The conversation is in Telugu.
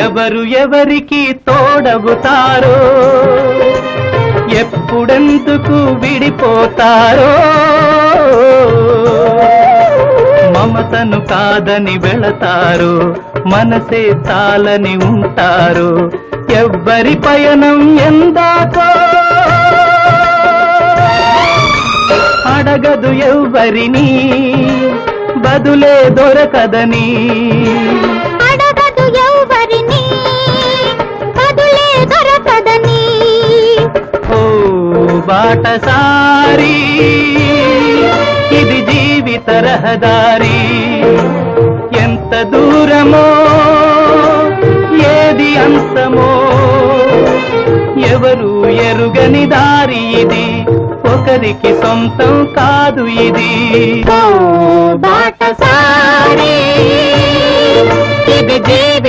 ఎవరు ఎవరికి తోడవుతారో, ఎప్పుడెందుకు విడిపోతారో, మమతను కాదని వెళతారు, మనసే తాలని ఉంటారు. ఎవ్వరి పయనం ఎందాకో అడగదు ఎవ్వరిని, బదులే దొరకదని. అడగదు ఎవ్వరిని, బదులే దొరకదని. ఓ బాటసారి, ఇది జీవిత రహదారి. ఎంత దూరమో, ఏది అంతమో, ఎవరు ఎరుగని దారి ఇది, ఒకరికి సొంతం కాదు ఇది. ఓ బాటసారి, ఇది జీవిత